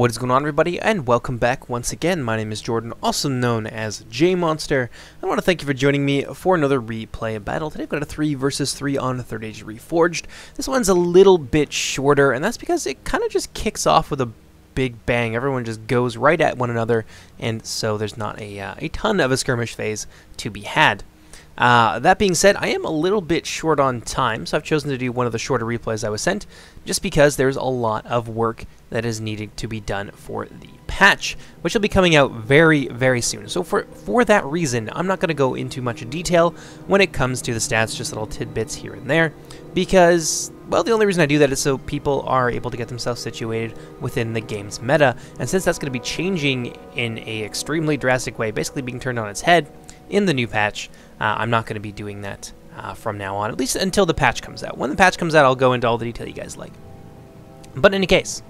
What is going on, everybody, and welcome back once again. My name is Jordan, also known as JMonster. I want to thank you for joining me for another replay battle. Today I've got a 3 versus 3 on 3rd Age Reforged. This one's a little bit shorter, and that's because it kind of just kicks off with a big bang. Everyone just goes right at one another, and so there's not a ton of a skirmish phase to be had. That being said, I am a little bit short on time, so I've chosen to do one of the shorter replays I was sent, just because there's a lot of work that is needed to be done for the patch, which will be coming out very, very soon. So for that reason, I'm not going to go into much detail when it comes to the stats, just little tidbits here and there, because, well, the only reason I do that is so people are able to get themselves situated within the game's meta, and since that's going to be changing in a extremely drastic way, basically being turned on its head in the new patch, I'm not going to be doing that from now on, at least until the patch comes out. When the patch comes out, I'll go into all the detail you guys like. But in any case,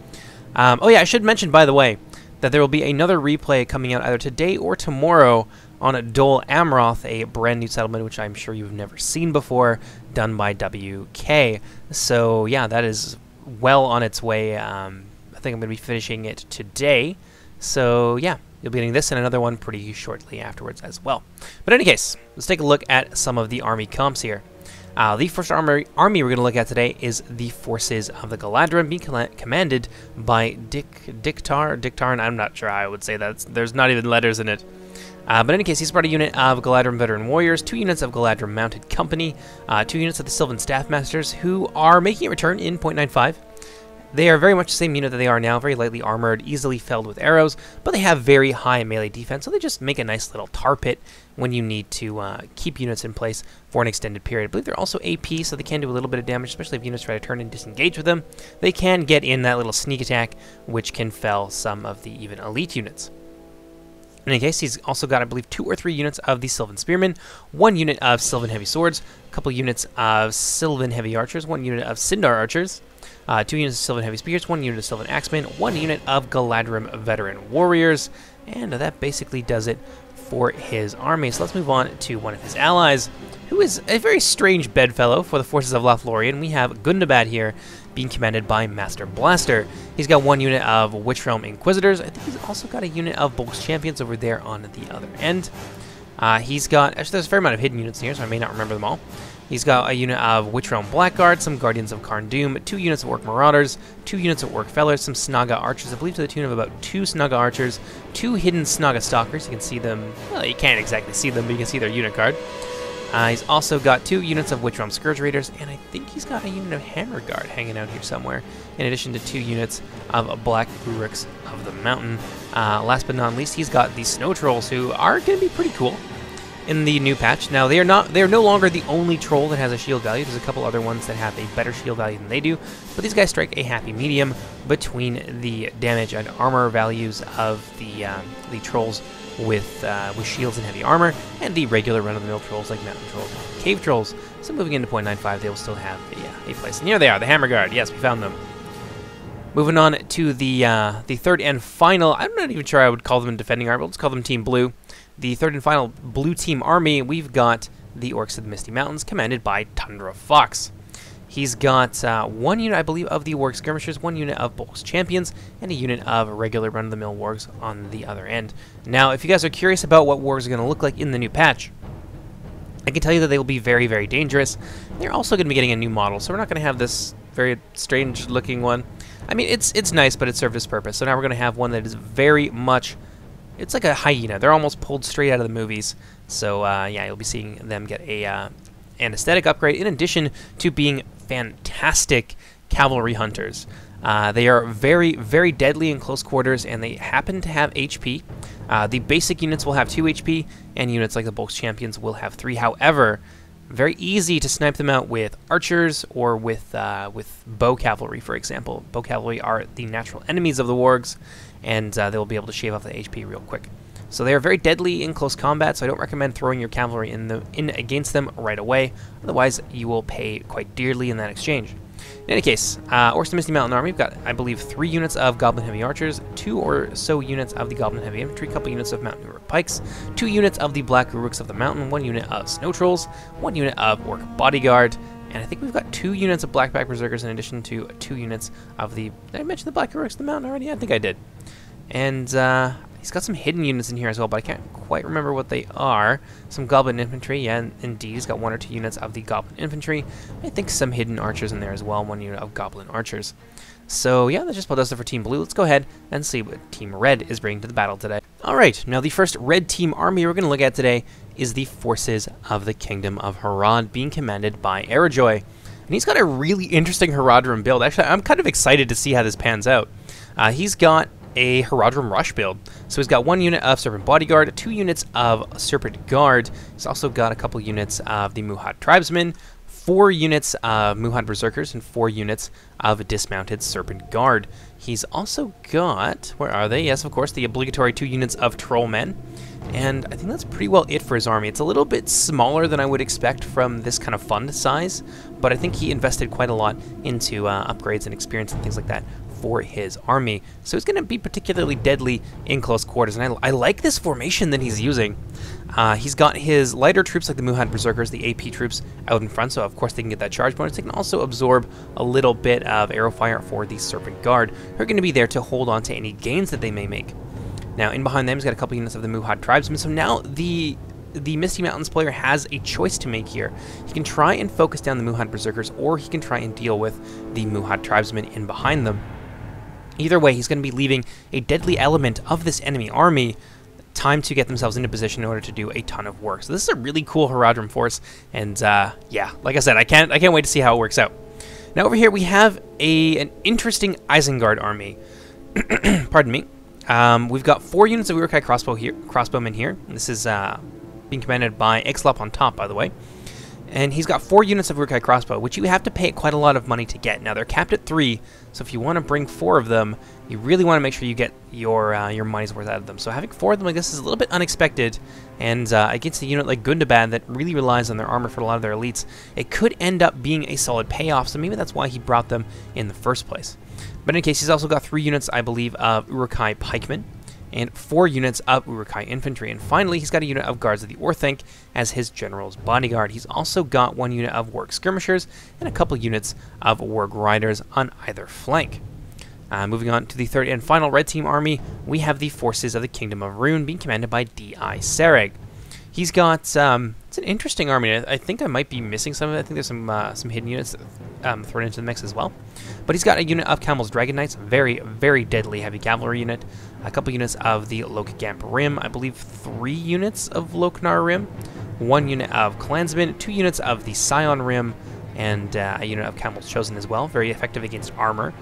oh yeah, I should mention, by the way, that there will be another replay coming out either today or tomorrow on Dol Amroth, a brand new settlement which I'm sure you've never seen before, done by WK. So yeah, that is well on its way. I think I'm going to be finishing it today. So yeah, you'll be getting this and another one pretty shortly afterwards as well. But in any case, let's take a look at some of the army comps here. The first army we're going to look at today is the forces of the Galadrim, being commanded by Dictar, and I'm not sure how I would say that. There's not even letters in it. But in any case, he's brought a unit of Galadrim veteran warriors, 2 units of Galadrim mounted company, 2 units of the Sylvan staff masters, who are making a return in 0.95. They are very much the same unit that they are now, very lightly armored, easily felled with arrows, but they have very high melee defense, so they just make a nice little tar pit when you need to keep units in place for an extended period. I believe they're also AP, so they can do a little bit of damage, especially if units try to turn and disengage with them. They can get in that little sneak attack, which can fell some of the even elite units. In any case, he's also got, I believe, 2 or 3 units of the Sylvan Spearmen, 1 unit of Sylvan Heavy Swords, a couple units of Sylvan Heavy Archers, 1 unit of Sindar Archers, 2 units of Sylvan Heavy Spears, 1 unit of Sylvan Axemen, 1 unit of Galadrim Veteran Warriors, and that basically does it for his army. So let's move on to one of his allies, who is a very strange bedfellow for the forces of Lorien. We have Gundabad here, being commanded by Master Blaster. He's got 1 unit of Witch Realm Inquisitors. I think he's also got a unit of Bolt's Champions over there on the other end. He's got, actually there's a fair amount of hidden units here, so I may not remember them all. He's got a unit of Witch Realm Blackguard, some Guardians of Karn Doom, 2 units of Orc Marauders, 2 units of Orc Fellers, some Snaga Archers, I believe to the tune of about 2 Snaga Archers, 2 hidden Snaga Stalkers. You can see them, well, you can't exactly see them, but you can see their unit card. He's also got 2 units of Witch Realm Scourge Raiders, and I think he's got a unit of Hammer Guard hanging out here somewhere, in addition to 2 units of Black Uruks of the Mountain. Last but not least, he's got the Snow Trolls, who are going to be pretty cool in the new patch. Now, they are no longer the only troll that has a shield value. There's a couple other ones that have a better shield value than they do, but these guys strike a happy medium between the damage and armor values of the trolls with shields and heavy armor, and the regular run-of-the-mill trolls like mountain trolls and cave trolls. So moving into 0.95, they will still have a place. And here they are, the Hammer Guard. Yes, we found them. Moving on to the third and final, I'm not even sure I would call them a defending army, let's call them Team Blue. The third and final blue team army, we've got the Orcs of the Misty Mountains, commanded by Tundra Fox. He's got 1 unit, I believe, of the Warg Skirmishers, 1 unit of Bolt's Champions, and a unit of regular run-of-the-mill Wargs on the other end. Now, if you guys are curious about what Wargs are going to look like in the new patch, I can tell you that they will be very, very dangerous. They're also going to be getting a new model, so we're not going to have this very strange-looking one. I mean, it's nice, but it served its purpose. So now we're going to have one that is very much, it's like a hyena. They're almost pulled straight out of the movies. So yeah, you'll be seeing them get an aesthetic upgrade in addition to being fantastic cavalry hunters. They are very, very deadly in close quarters, and they happen to have HP. The basic units will have 2 HP, and units like the Bolt's Champions will have 3. However, very easy to snipe them out with archers or with bow cavalry, for example. Bow cavalry are the natural enemies of the wargs, and they will be able to shave off the HP real quick. So they are very deadly in close combat, so I don't recommend throwing your cavalry in against them right away. Otherwise, you will pay quite dearly in that exchange. In any case, Orcs of the Misty Mountain Army, we've got, I believe, 3 units of Goblin Heavy Archers, 2 or so units of the Goblin Heavy Infantry, a couple units of Mountain Uruk Pikes, 2 units of the Black Uruks of the Mountain, 1 unit of Snow Trolls, 1 unit of Orc Bodyguard, And I think we've got 2 units of Blackback Berserkers in addition to 2 units of the... Did I mention the Black Heroics of the Mountain already? I think I did. And he's got some hidden units in here as well, but I can't quite remember what they are. Some Goblin Infantry, yeah, indeed. He's got 1 or 2 units of the Goblin Infantry. I think some hidden archers in there as well, 1 unit of Goblin Archers. So yeah, that just about does it for Team Blue. Let's go ahead and see what Team Red is bringing to the battle today. Alright, now the first Red Team army we're going to look at today is the forces of the Kingdom of Harad, being commanded by Arajoy. And he's got a really interesting Haradrim build. Actually, I'm kind of excited to see how this pans out. He's got a Haradrim Rush build. So he's got 1 unit of Serpent Bodyguard, 2 units of Serpent Guard. He's also got a couple units of the Muhad Tribesmen, 4 units of Muhad Berserkers, and 4 units of Dismounted Serpent Guard. He's also got, where are they? Yes, of course, the obligatory 2 units of Trollmen. And I think that's pretty well it for his army. It's a little bit smaller than I would expect from this kind of fund size, but I think he invested quite a lot into upgrades and experience and things like that for his army. So it's going to be particularly deadly in close quarters, and I like this formation that he's using. He's got his lighter troops like the Muhad Berserkers, the AP troops out in front, so of course they can get that charge bonus. They can also absorb a little bit of arrow fire for the Serpent Guard, who are going to be there to hold on to any gains that they may make. Now, in behind them, he's got a couple units of the Muhad Tribesmen, so now the Misty Mountains player has a choice to make here. He can try and focus down the Muhad Berserkers, or he can try and deal with the Muhad Tribesmen in behind them. Either way, he's going to be leaving a deadly element of this enemy army time to get themselves into position in order to do a ton of work. So this is a really cool Haradrim force, and yeah, like I said, I can't wait to see how it works out. Now over here we have an interesting Isengard army. Pardon me. We've got 4 units of Uruk-hai crossbowmen here. This is being commanded by Exlop on top, by the way. And he's got 4 units of Uruk-hai crossbow, which you have to pay quite a lot of money to get. Now, they're capped at 3, so if you want to bring 4 of them, you really want to make sure you get your money's worth out of them. So having 4 of them like this is a little bit unexpected, and against a unit like Gundabad that really relies on their armor for a lot of their elites, it could end up being a solid payoff, so maybe that's why he brought them in the first place. But in any case, he's also got 3 units, I believe, of Uruk-hai pikemen, and 4 units of Uruk-hai infantry. And finally, he's got a unit of guards of the Orthanc as his general's bodyguard. He's also got 1 unit of warg skirmishers and a couple units of warg riders on either flank. Moving on to the third and final red team army, we have the forces of the Kingdom of Rhun being commanded by D.I. Sereg. He's got, it's an interesting army. I think I might be missing some of it. I think there's some hidden units thrown into the mix as well. But he's got a unit of Camel's Dragon Knights, very, very deadly heavy cavalry unit. A couple units of the Lokgamp Rim, I believe 3 units of Loknar Rim, 1 unit of Clansmen, 2 units of the Scion Rim, and a unit of Camel's Chosen as well. Very effective against armor.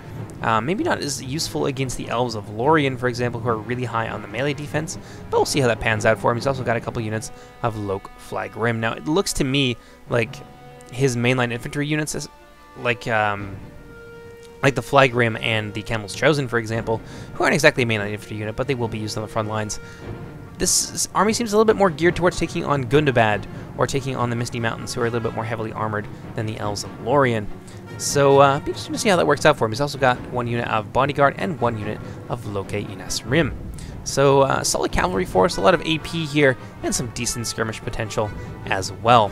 Maybe not as useful against the Elves of Lorien, for example, who are really high on the melee defense, but we'll see how that pans out for him. He's also got a couple units of Lok Flag Rim. Now, it looks to me like his mainline infantry units, is like the Flag Rim and the Camel's Chosen, for example, who aren't exactly a mainline infantry unit, but they will be used on the front lines. This army seems a little bit more geared towards taking on Gundabad or taking on the Misty Mountains, who are a little bit more heavily armored than the Elves of Lorien. So, be interesting to see how that works out for him. He's also got 1 unit of Bodyguard and 1 unit of Loke Inas Rim. So, solid cavalry force, a lot of AP here, and some decent skirmish potential as well.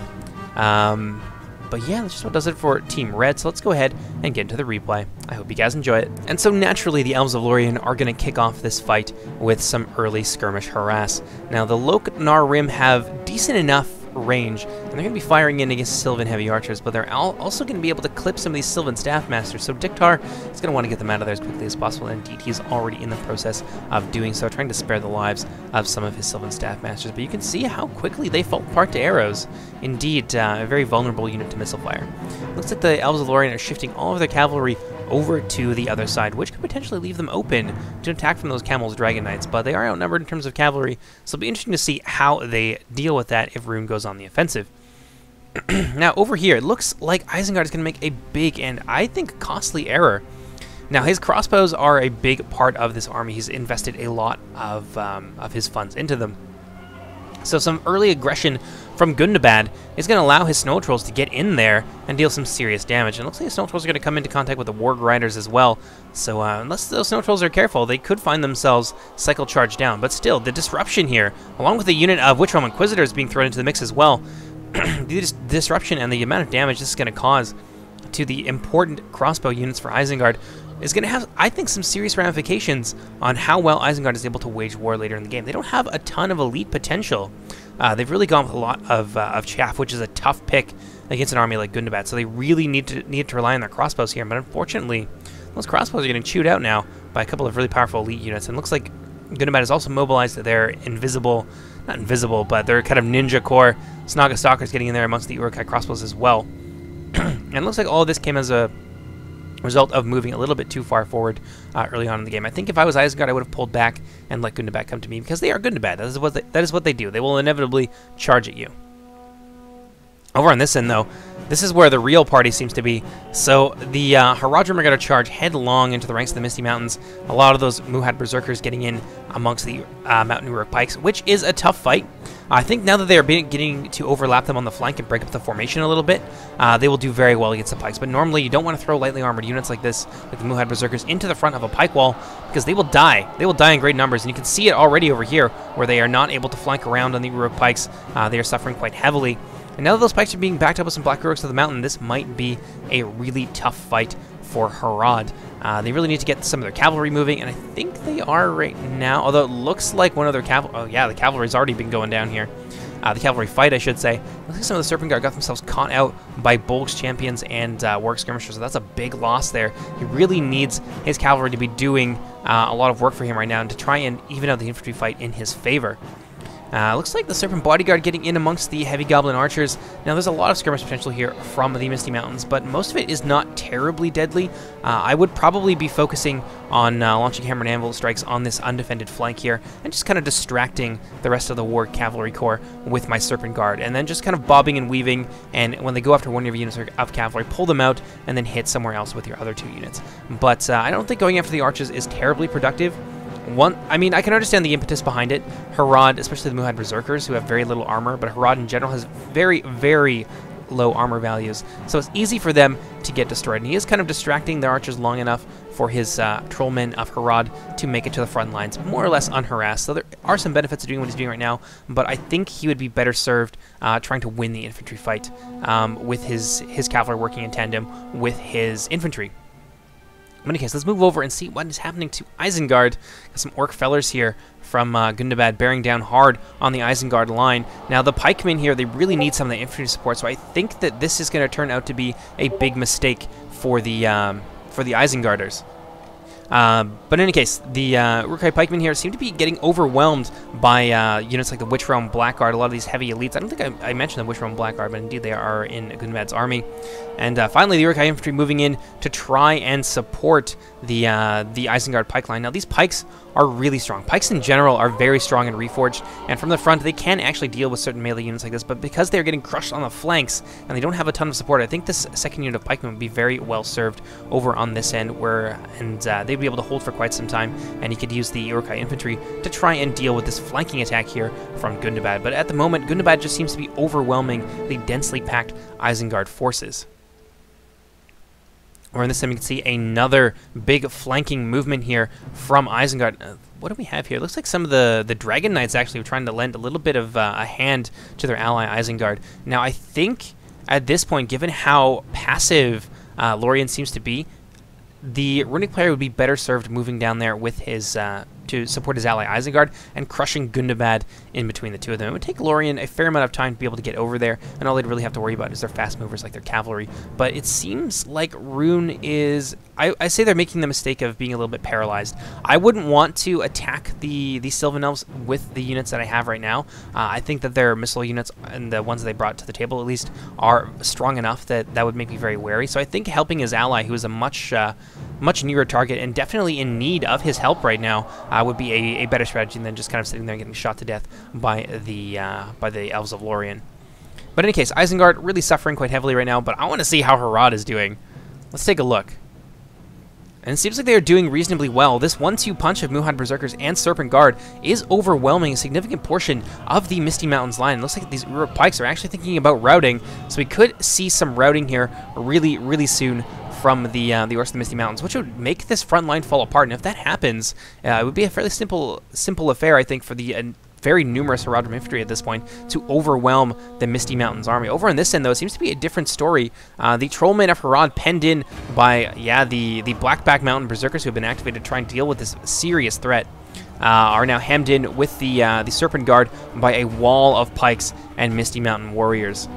But yeah, that's just what does it for Team Red, so let's go ahead and get into the replay. I hope you guys enjoy it. And so naturally, the Elves of Lorien are going to kick off this fight with some early skirmish harass. Now, the Loknar Rim have decent enough range, and they're going to be firing in against Sylvan heavy archers, but they're also going to be able to clip some of these Sylvan staff masters, so Diktar is going to want to get them out of there as quickly as possible, and indeed he's already in the process of doing so, trying to spare the lives of some of his Sylvan staff masters, but you can see how quickly they fall apart to arrows. Indeed, a very vulnerable unit to missile fire. Looks like the Elves of Lorien are shifting all of their cavalry over to the other side, which could potentially leave them open to attack from those Camel's Dragon Knights, but they are outnumbered in terms of cavalry, so it'll be interesting to see how they deal with that if Rhun goes on the offensive. Now, over here, it looks like Isengard is going to make a big and, I think, costly error. Now, his crossbows are a big part of this army. He's invested a lot of his funds into them. So some early aggression from Gundabad is going to allow his Snow Trolls to get in there and deal some serious damage. And it looks like the Snow Trolls are going to come into contact with the Warg Riders as well. So unless those Snow Trolls are careful, they could find themselves cycle charged down. But still, the disruption here, along with a unit of Witchrealm Inquisitors being thrown into the mix as well, the disruption and the amount of damage this is going to cause to the important crossbow units for Isengard is going to have, I think, some serious ramifications on how well Isengard is able to wage war later in the game. They don't have a ton of elite potential. They've really gone with a lot of chaff, which is a tough pick against an army like Gundabad, so they really need to rely on their crossbows here, but unfortunately, those crossbows are getting chewed out now by a couple of really powerful elite units, and it looks like Gundabad has also mobilized their not invisible, but their kind of ninja core Snaga Stalkers getting in there amongst the Uruk-hai crossbows as well. And it looks like all of this came as a result of moving a little bit too far forward early on in the game. I think if I was Isengard, I would have pulled back and let Gundabad come to me, because they are Gundabad. That is what they do. They will inevitably charge at you. Over on this end, though, this is where the real party seems to be. So the Harad are going to charge headlong into the ranks of the Misty Mountains. A lot of those Muhad Berserkers getting in amongst the Mountain Uruk Pikes, which is a tough fight. I think now that they are getting to overlap them on the flank and break up the formation a little bit, they will do very well against the Pikes. But normally you don't want to throw lightly armored units like this, like the Muhad Berserkers, into the front of a Pike wall, because they will die. They will die in great numbers, and you can see it already over here, where they are not able to flank around on the Uruk Pikes. They are suffering quite heavily. And now that those Pikes are being backed up with some Black Uruks of the Mountain, this might be a really tough fight for Harad. They really need to get some of their cavalry moving, and I think they are right now, although it looks like one of their cavalry... Oh yeah, the cavalry's already been going down here. The cavalry fight, I should say. Looks like some of the Serpent Guard got themselves caught out by Bolg's champions and Warwick skirmishers, so that's a big loss there. He really needs his cavalry to be doing a lot of work for him right now, and to try and even out the infantry fight in his favor. Looks like the Serpent Bodyguard getting in amongst the Heavy Goblin Archers. Now, there's a lot of skirmish potential here from the Misty Mountains, but most of it is not terribly deadly. I would probably be focusing on launching Hammer and Anvil strikes on this undefended flank here, and just kind of distracting the rest of the War Cavalry Corps with my Serpent Guard, and then just kind of bobbing and weaving, and when they go after one of your units of cavalry, pull them out, and then hit somewhere else with your other two units. But I don't think going after the archers is terribly productive. I mean, I can understand the impetus behind it. Harad, especially the Muhad Berserkers, who have very little armor, but Harad in general has very, very low armor values, so it's easy for them to get destroyed. And he is kind of distracting the archers long enough for his trollmen of Harad to make it to the front lines, more or less unharassed. So there are some benefits to doing what he's doing right now, but I think he would be better served trying to win the infantry fight with his cavalry working in tandem with his infantry. In any case, let's move over and see what is happening to Isengard. Got some Orc Fellers here from Gundabad bearing down hard on the Isengard line. Now, the pikemen here, they really need some of the infantry support, so I think that this is going to turn out to be a big mistake for the Isengarders. But in any case, the Uruk-hai pikemen here seem to be getting overwhelmed by units like the Witch Realm Blackguard, a lot of these heavy elites. I don't think I mentioned the Witch Realm Blackguard, but indeed they are in Gundabad's army. And finally, the Uruk-hai infantry moving in to try and support the Isengard pike line. Now, these pikes are really strong. Pikes in general are very strong and reforged, and from the front, they can actually deal with certain melee units like this, but because they're getting crushed on the flanks, and they don't have a ton of support, I think this second unit of pikemen would be very well served over on this end, they'd be able to hold for quite some time, and he could use the Uruk-hai infantry to try and deal with this flanking attack here from Gundabad. But at the moment, Gundabad just seems to be overwhelming the densely packed Isengard forces. Or in this time, you can see another big flanking movement here from Isengard. What do we have here? It looks like some of the Dragon Knights actually are trying to lend a little bit of a hand to their ally Isengard. Now, I think at this point, given how passive Lorien seems to be, the Runic player would be better served moving down there with his to support his ally Isengard and crushing Gundabad in between the two of them. It would take Lorien a fair amount of time to be able to get over there, and all they'd really have to worry about is their fast movers like their cavalry. But it seems like Rhun is... I say they're making the mistake of being a little bit paralyzed. I wouldn't want to attack the Sylvan Elves with the units that I have right now. I think that their missile units, and the ones they brought to the table at least, are strong enough that that would make me very wary. So I think helping his ally, who is a much nearer target and definitely in need of his help right now, would be a better strategy than just kind of sitting there and getting shot to death by the Elves of Lorien. But in any case, Isengard really suffering quite heavily right now, but I want to see how Harad is doing. Let's take a look. And it seems like they are doing reasonably well. This 1-2 punch of Muhad Berserkers and Serpent Guard is overwhelming a significant portion of the Misty Mountains line. It looks like these Uruk Pikes are actually thinking about routing, so we could see some routing here really, really soon from the Orcs of the Misty Mountains, which would make this front line fall apart. And if that happens, it would be a fairly simple affair, I think, for the very numerous Haradrim infantry at this point to overwhelm the Misty Mountains army. Over on this end, though, it seems to be a different story. The Trollmen of Harad, penned in by, the Blackback Mountain Berserkers who have been activated to try and deal with this serious threat, are now hemmed in with the Serpent Guard by a wall of pikes and Misty Mountain warriors.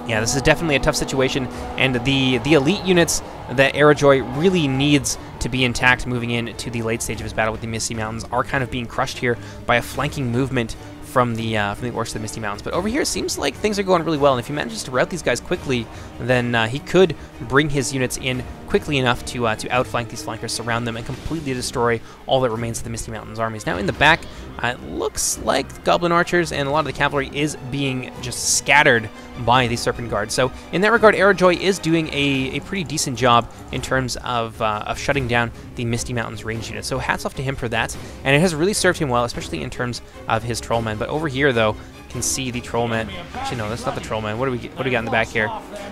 Yeah, this is definitely a tough situation, and the elite units that Arajoy really needs to be intact moving into the late stage of his battle with the Misty Mountains are kind of being crushed here by a flanking movement from the Orcs of the Misty Mountains. But over here, it seems like things are going really well, and if he manages to rout these guys quickly, then he could bring his units in quickly enough to outflank these flankers, surround them, and completely destroy all that remains of the Misty Mountains armies. Now in the back, it looks like the Goblin Archers and a lot of the cavalry is being just scattered by the Serpent Guard. So in that regard, Arajoy is doing a pretty decent job in terms of shutting down the Misty Mountains range units. So hats off to him for that, and it has really served him well, especially in terms of his Trollmen. But over here, though, you can see the Trollmen. Actually, no, that's not the Trollmen. What do we got in the back here?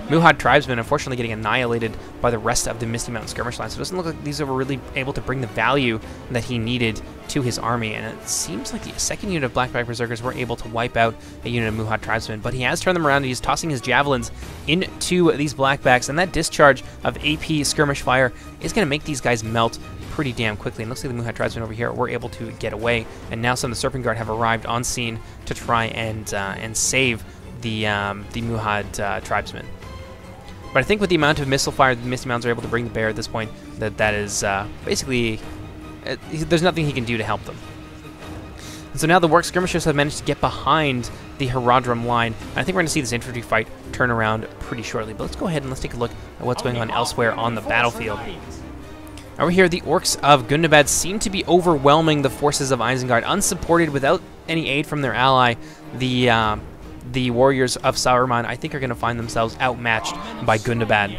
Muhad Tribesmen, unfortunately, getting annihilated by the rest of the Misty Mountain skirmish line. So it doesn't look like these were really able to bring the value that he needed to his army. And it seems like the second unit of Blackback Berserkers were able to wipe out a unit of Muhad Tribesmen. But he has turned them around, and he's tossing his javelins into these Blackbacks. And that discharge of AP skirmish fire is going to make these guys melt pretty damn quickly. And looks like the Muhad Tribesmen over here were able to get away, and now some of the Serpent Guard have arrived on scene to try and save the Muhad Tribesmen. But I think with the amount of missile fire the Misty Mountains are able to bring to bear at this point, that is basically there's nothing he can do to help them. And so now the Orc skirmishers have managed to get behind the Haradrim line, and I think we're going to see this infantry fight turn around pretty shortly. But let's go ahead and let's take a look at what's going on elsewhere on the battlefield. Over here, the Orcs of Gundabad seem to be overwhelming the forces of Isengard, unsupported, without any aid from their ally. The warriors of Sauron, I think, are going to find themselves outmatched by Gundabad.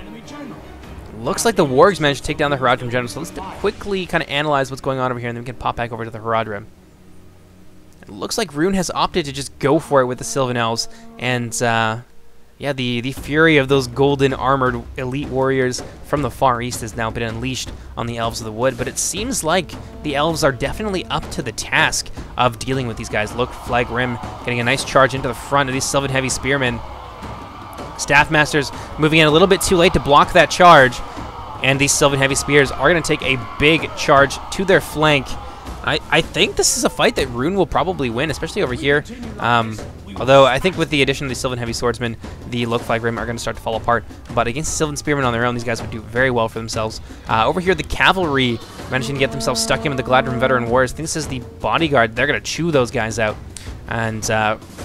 Looks like the wargs managed to take down the Haradrim general, so let's quickly kind of analyze what's going on over here, and then we can pop back over to the Haradrim. It looks like Rhun has opted to just go for it with the Sylvan Elves, and yeah, the fury of those golden armored elite warriors from the Far East has now been unleashed on the Elves of the Wood, but it seems like the Elves are definitely up to the task of dealing with these guys. Look, Flag Rim getting a nice charge into the front of these Sylvan Heavy Spearmen. Staffmasters moving in a little bit too late to block that charge, and these Sylvan Heavy Spears are going to take a big charge to their flank. I think this is a fight that Rhun will probably win, especially over here. Although I think with the addition of the Sylvan Heavy Swordsmen, the Loke Flag Rim are going to start to fall apart. But against the Sylvan Spearmen on their own, these guys would do very well for themselves. Over here, the Cavalry managing to get themselves stuck in with the Gladrim Veteran Warriors. I think this is the Bodyguard. They're going to chew those guys out. And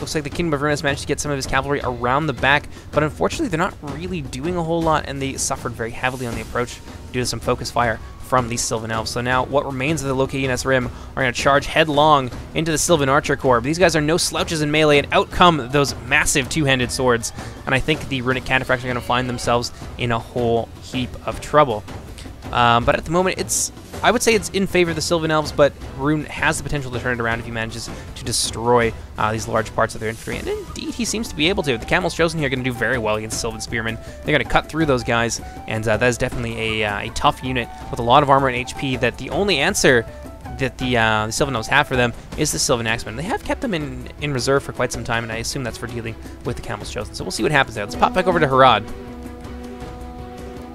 looks like the Kingdom of Rhun has managed to get some of his cavalry around the back, but unfortunately they're not really doing a whole lot, and they suffered very heavily on the approach due to some focus fire from these Sylvan Elves. So now what remains of the Locaenas Rim are going to charge headlong into the Sylvan Archer Corps. But these guys are no slouches in melee, and out come those massive two-handed swords. And I think the Runic Cataphracts are going to find themselves in a whole heap of trouble. But at the moment, I would say it's in favor of the Sylvan Elves, but Rhun has the potential to turn it around if he manages to destroy these large parts of their infantry. And indeed, he seems to be able to. The Camels Chosen here are going to do very well against Sylvan Spearmen. They're going to cut through those guys, and that is definitely a tough unit with a lot of armor and HP, that the only answer that the Sylvan Elves have for them is the Sylvan Axemen. They have kept them in reserve for quite some time, and I assume that's for dealing with the Camels Chosen. So we'll see what happens there. Let's pop back over to Harad.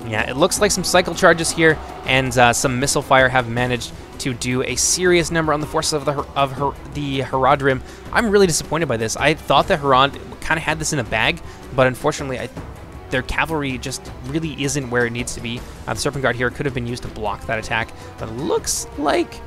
Yeah, it looks like some cycle charges here and some missile fire have managed to do a serious number on the forces of the Haradrim. I'm really disappointed by this. I thought that Harad kind of had this in a bag, but unfortunately their cavalry just really isn't where it needs to be. The Serpent Guard here could have been used to block that attack, but it looks like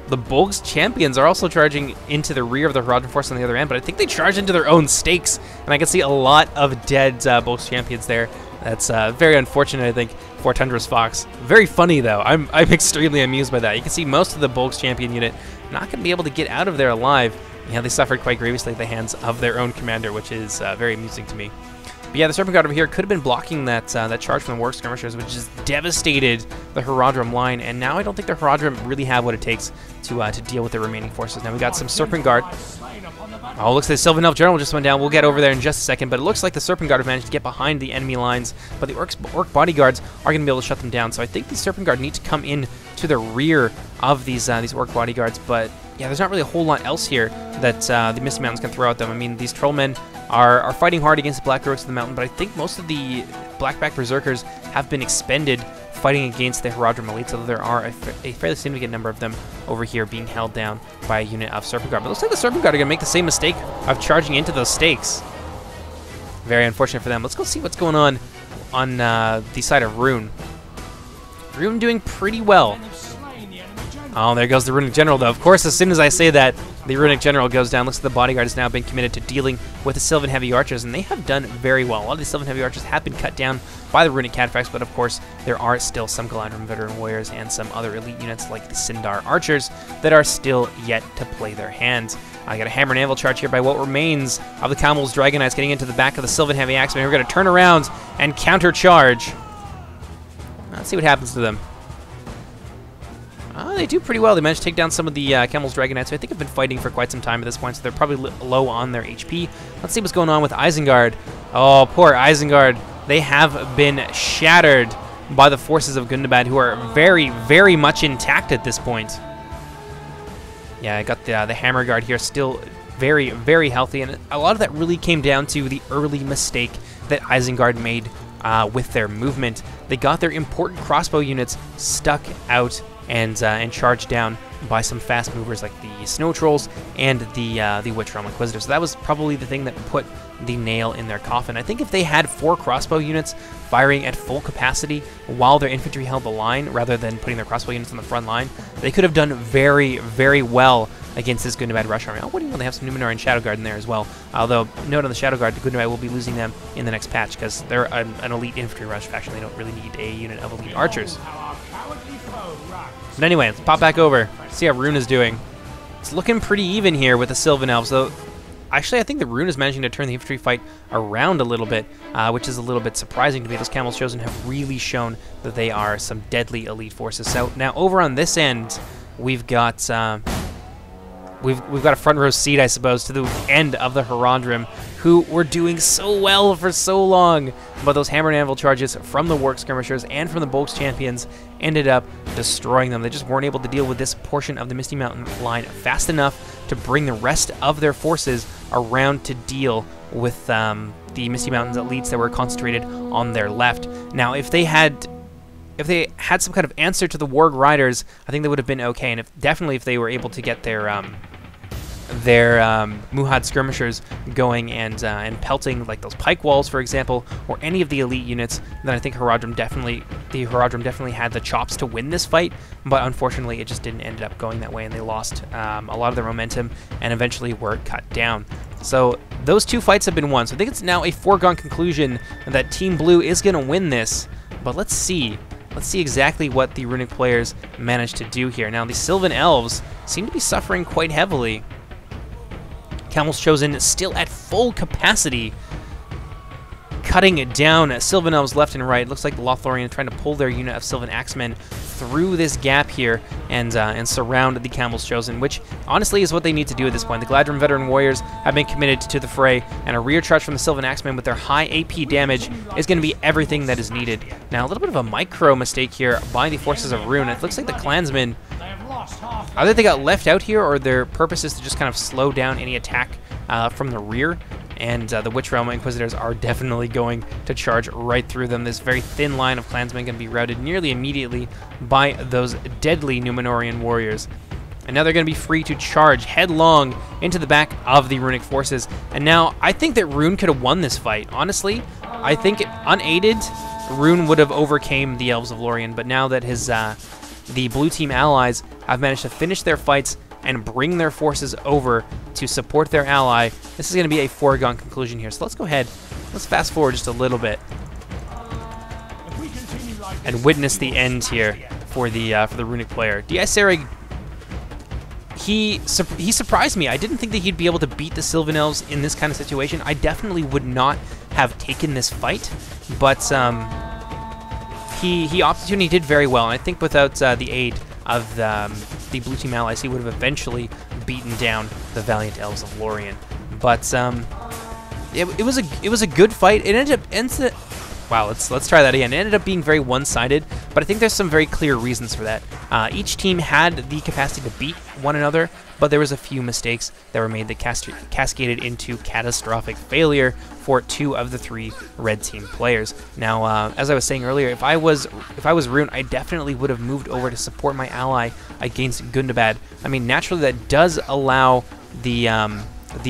the Bolg's champions are also charging into the rear of the Haradrim force on the other end, but I think they charge into their own stakes, and I can see a lot of dead Bolg's champions there. That's very unfortunate, I think, for Tundra's Fox. Very funny, though. I'm extremely amused by that. You can see most of the Bolg's champion unit not going to be able to get out of there alive. Yeah, they suffered quite grievously at the hands of their own commander, which is very amusing to me. But yeah, the Serpent Guard over here could have been blocking that charge from the Warg Skirmishers, which just devastated the Haradrim line, and now I don't think the Haradrim really have what it takes to deal with the remaining forces. Now we got some Serpent Guard. Oh, looks like the Sylvan Elf General just went down. We'll get over there in just a second, but it looks like the Serpent Guard have managed to get behind the enemy lines, but the Orc Bodyguards are going to be able to shut them down. So I think the Serpent Guard need to come in to the rear of these Orc Bodyguards, but yeah, there's not really a whole lot else here that the Misty Mountains can throw at them. I mean, these trollmen are fighting hard against the Black Orcs of the Mountain, but I think most of the Blackback Berserkers have been expended fighting against the Haradrim elites, although there are a fairly significant number of them over here being held down by a unit of Serpent Guard. But it looks like the Serpent Guard are going to make the same mistake of charging into those stakes. Very unfortunate for them. Let's go see what's going on the side of Rhun. Rhun doing pretty well. Oh, there goes the Runic General, though. Of course, as soon as I say that, the Runic General goes down. Looks like the Bodyguard has now been committed to dealing with the Sylvan Heavy Archers, and they have done very well. A lot of the Sylvan Heavy Archers have been cut down by the Runic Cataphracts, but of course, there are still some Galadrim Veteran Warriors and some other elite units like the Sindar Archers that are still yet to play their hands. I got a Hammer and Anvil charge here by what remains of the Camel's Dragon Knights getting into the back of the Sylvan Heavy Axemen. We're going to turn around and counter-charge. Let's see what happens to them. They do pretty well. They managed to take down some of the Camel's Dragon Knights, who I think have been fighting for quite some time at this point, so they're probably low on their HP. Let's see what's going on with Isengard. Oh, poor Isengard. They have been shattered by the forces of Gundabad, who are very, very much intact at this point. Yeah, I got the Hammer Guard here, still very, very healthy, and a lot of that really came down to the early mistake that Isengard made with their movement. They got their important crossbow units stuck out and charged down by some fast movers like the Snow Trolls and the Witch Realm Inquisitors. So that was probably the thing that put the nail in their coffin. I think if they had 4 crossbow units firing at full capacity while their infantry held the line, rather than putting their crossbow units on the front line, they could have done very, very well against this Gundabad Rush Army. Oh, what do you know? They have some Numenor and Shadow Guard in there as well. Although, note on the Shadow Guard, the Gundabad will be losing them in the next patch because they're an elite infantry rush faction. They don't really need a unit of elite archers. But anyway, let's pop back over, see how Rhun is doing. It's looking pretty even here with the Sylvan Elves, though. Actually, I think the Rhun is managing to turn the infantry fight around a little bit, which is a little bit surprising to me. Those Camels Chosen have really shown that they are some deadly elite forces. So now over on this end, we've got we've got a front row seat, I suppose, to the end of the Haradrim, who were doing so well for so long, but those Hammer and Anvil charges from the Warg Skirmishers and from the Bolgs Champions ended up destroying them. They just weren't able to deal with this portion of the Misty Mountain line fast enough to bring the rest of their forces around to deal with the Misty Mountains elites that were concentrated on their left. Now, if they had some kind of answer to the Warg Riders, I think they would have been okay, and definitely if they were able to get their Muhad skirmishers going and pelting like those pike walls, for example, or any of the elite units, then I think the Haradrim definitely had the chops to win this fight. But unfortunately, it just didn't end up going that way, and they lost a lot of their momentum and eventually were cut down. So those 2 fights have been won. So I think it's now a foregone conclusion that Team Blue is going to win this. But let's see. Let's see exactly what the Runic players managed to do here. Now, the Sylvan Elves seem to be suffering quite heavily. Camels Chosen still at full capacity, cutting it down Sylvan Elves left and right. It looks like the Lothlorien are trying to pull their unit of Sylvan Axemen through this gap here and surround the Camels Chosen, which honestly is what they need to do at this point. The Galadrim Veteran Warriors have been committed to the fray, and a rear charge from the Sylvan Axemen with their high AP damage is going to be everything that is needed. Now, a little bit of a micro mistake here by the forces of Rhun. It looks like the clansmen, either they got left out here or their purpose is to just kind of slow down any attack from the rear. And the Witch Realm Inquisitors are definitely going to charge right through them. This very thin line of clansmen can be routed nearly immediately by those deadly Numenorian warriors. And now they're going to be free to charge headlong into the back of the Runic forces. And now I think that Rhun could have won this fight. Honestly, I think unaided, Rhun would have overcame the Elves of Lorien. But now that the blue team allies have managed to finish their fights and bring their forces over to support their ally, this is going to be a foregone conclusion here. So let's go ahead, let's fast forward just a little bit and witness the end here for the Runic player. Di-Sereg, he surprised me. I didn't think that he'd be able to beat the Sylvan Elves in this kind of situation. I definitely would not have taken this fight, but he opted to, and he did very well. And I think without the aid of the blue team allies, he would have eventually beaten down the valiant Elves of Lorien. But it was a good fight. It ended Wow, let's try that again. It ended up being very one-sided, but I think there's some very clear reasons for that. Each team had the capacity to beat one another, but there was a few mistakes that were made that cascaded into catastrophic failure for 2 of the 3 red team players. Now, as I was saying earlier, if I was Rhun, I definitely would have moved over to support my ally against Gundabad. I mean, naturally that does allow the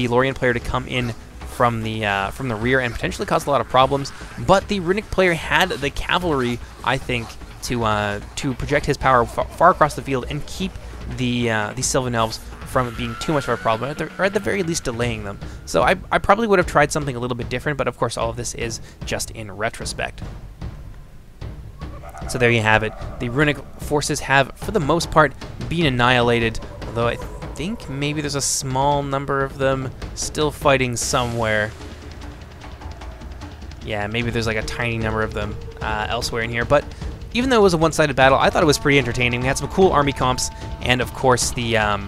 Lorien player to come in from the rear and potentially cause a lot of problems, but the Runic player had the cavalry, I think, to project his power far across the field and keep the Sylvan Elves from being too much of a problem, or at the very least delaying them. So I probably would have tried something a little bit different, but of course all of this is just in retrospect. So there you have it. The Runic forces have, for the most part, been annihilated, although I think maybe there's a small number of them still fighting somewhere. Yeah, maybe there's like a tiny number of them elsewhere in here, but even though it was a one-sided battle, I thought it was pretty entertaining. We had some cool army comps, and of course there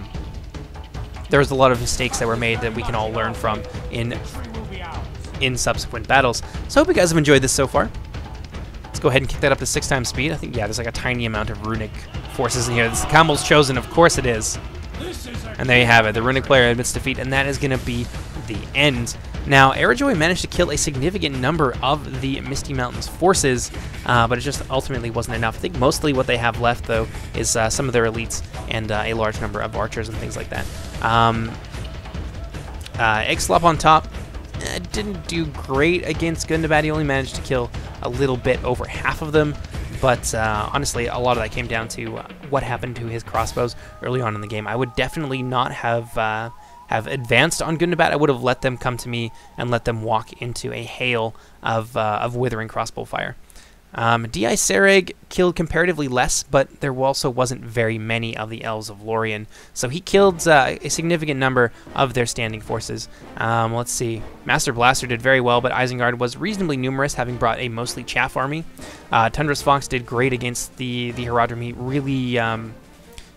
was a lot of mistakes that were made that we can all learn from in subsequent battles. So I hope you guys have enjoyed this so far. Let's go ahead and kick that up to 6 times speed. I think, yeah, there's like a tiny amount of Runic forces in here. This is the Campbell's Chosen, of course it is. And there you have it. The Runic player admits defeat, and that is going to be the end. Now, Arajoy managed to kill a significant number of the Misty Mountains forces, but it just ultimately wasn't enough. I think mostly what they have left, though, is some of their elites and a large number of archers and things like that. Eggslop on top didn't do great against Gundabad. He only managed to kill a little bit over half of them. But honestly, a lot of that came down to what happened to his crossbows early on in the game. I would definitely not have advanced on Gundabad. I would have let them come to me and let them walk into a hail of withering crossbow fire. D.I. Sereg killed comparatively less, but there also wasn't very many of the Elves of Lorien. So he killed a significant number of their standing forces. Let's see. Master Blaster did very well, but Isengard was reasonably numerous, having brought a mostly chaff army. Tundra's Fox did great against the Harad. He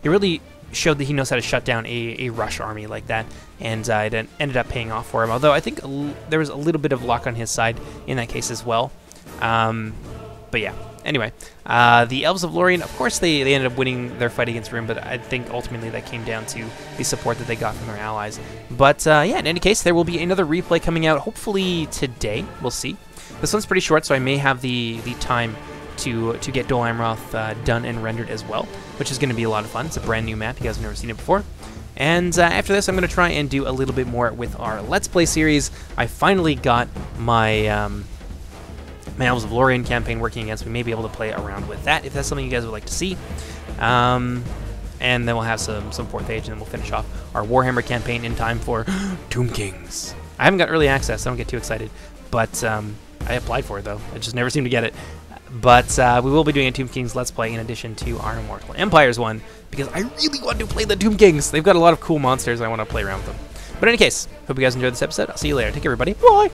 really showed that he knows how to shut down a rush army like that, and it ended up paying off for him. Although I think there was a little bit of luck on his side in that case as well. But yeah, anyway, the Elves of Lorien, of course, they ended up winning their fight against Rhun, but I think ultimately that came down to the support that they got from their allies. But yeah, in any case, there will be another replay coming out, hopefully today. We'll see. This one's pretty short, so I may have the time to get Dol Amroth done and rendered as well, which is going to be a lot of fun. It's a brand new map. You guys have never seen it before. And after this, I'm going to try and do a little bit more with our Let's Play series. I finally got my my Elves of Lorien campaign working again, so we may be able to play around with that if that's something you guys would like to see. And then we'll have some 4th Age, and then we'll finish off our Warhammer campaign in time for Tomb Kings. I haven't got early access, so don't get too excited. But I applied for it, though. I just never seem to get it. But we will be doing a Tomb Kings Let's Play in addition to our Immortal Empires one, because I really want to play the Tomb Kings. They've got a lot of cool monsters. I want to play around with them. But in any case, hope you guys enjoyed this episode. I'll see you later. Take care, everybody. Bye!